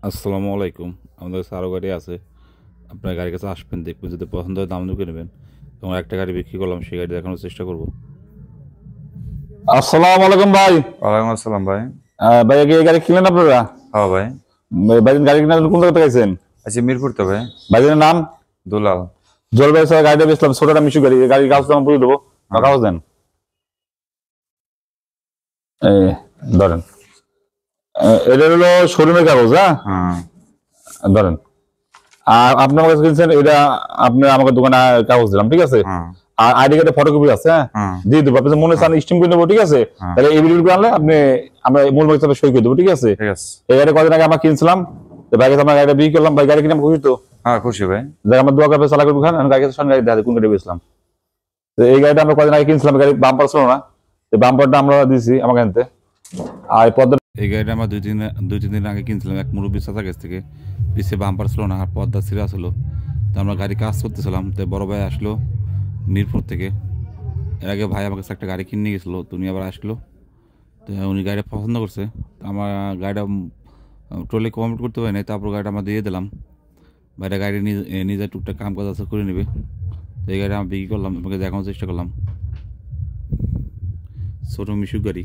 আসসালামু আলাইকুম। আমাদের কাছে আরও গাড়ি আছে। আপনার গাড়ির কাছে আসবেন, দেখবেন, যদি পছন্দ হয় দাম দর নেবেন। এবং একটা গাড়ি বিক্রি করলাম, সেই গাড়ি দেখানোর চেষ্টা করব। আসসালামু আলাইকুম ভাই। ওয়ালাইকুম আসসালাম ভাই। ভাই এই গাড়ি কিনলেন আপনারা? হ্যাঁ ভাই। ভাই গাড়ি কিনে কোন জায়গা থেকে আইছেন? আচ্ছা, মিরপুর তো ভাই। ভাইয়ের নাম? দুলাল। জলবায়ু স্যার গাড়িটা বেচলাম, ছোটটা মিশু গাড়ি। গাড়ির কাগজ দাম পুরো দেবো, কাগজ দেন। এই ধরেন, এটা হলো শোরুমের কাগজ। হ্যাঁ, হ্যাঁ ধরেন। আর আপনি আমার কাছে কিনছেন, এটা আপনি আমাকে দোকানে কাগজ দিলাম, ঠিক আছে? হ্যাঁ আর আইডি কার্ডের ফটোকপি আছে, হ্যাঁ, হ্যাঁ দিয়ে দেবো। আপনি মনে চান স্টিম করে নেবো, ঠিক আছে? হ্যাঁ। তাহলে এই ভিডিও আনলে আপনি আমরা মূল হিসাবে সই করে দেবো, ঠিক আছে? ঠিক আছে। এই গাড়ি কদিন আগে আমরা কিনছিলাম, ভাই কাছে আমার গাড়িটা বিক্রি করলাম। ভাই গাড়ি কিনে খুশি তো? হ্যাঁ খুশি ভাই। দেখ আমার দোয়া কাপে চালা করবো খান, আমি গাড়ি সঙ্গে গাড়ি দেখা কোন গাড়ি বেচলাম। তো এই গাড়িটা আমরা কদিন আগে কিনছিলাম, গাড়ি বাম্পার ছিল না, এই বাম্পারটা আমরা দিয়েছি আমার গাড়িতে। আর এই পদ্মা এই গাড়িটা আমরা দুই তিন দিন আগে কিনছিলাম এক মুরব্বী চাচার কাছ থেকে। পিছিয়ে বাম্পার ছিল না, আর পর্দা ছিঁড়া ছিল। তো আমরা গাড়ি কাজ করতেছিলাম, তো বড় ভাই আসলো মিরপুর থেকে। এর আগে ভাই আমার কাছে একটা গাড়ি কিনে নিয়ে গেছিলো, তো উনি আবার আসলো। তো উনি গাড়িটা পছন্দ করছে। তো আমার গাড়িটা টোটালি কমপ্লিট করতে পারি নাই, তারপর গাড়িটা আমরা দিয়ে দিলাম। ভাইটা গাড়ি নিজের টুকটাক কাম কাজ আছে করে নেবে। তো এই গাড়ি আমি বিক্রি করলাম, তোমাকে দেখানোর চেষ্টা করলাম। ছোটো মিশুক গাড়ি,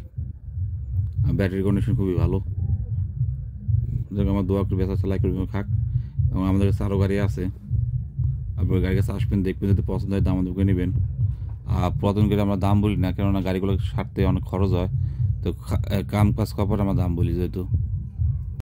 ব্যাটারি কন্ডিশন খুবই ভালো। যেমন আমার দোয়া করে বেচা চালাই করবে খাক। এবং আমাদের কাছে আরও গাড়ি আছে। আপনার গাড়ির কাছে আসবেন, দেখবেন, যদি পছন্দ হয় দাম দোকে নেবেন। আর পুরাতন গাড়ি আমরা দাম বলি না, কেননা গাড়িগুলো সারতে অনেক খরচ হয়। তো কাম কাজ করার পর আমরা দাম বলি যেহেতু।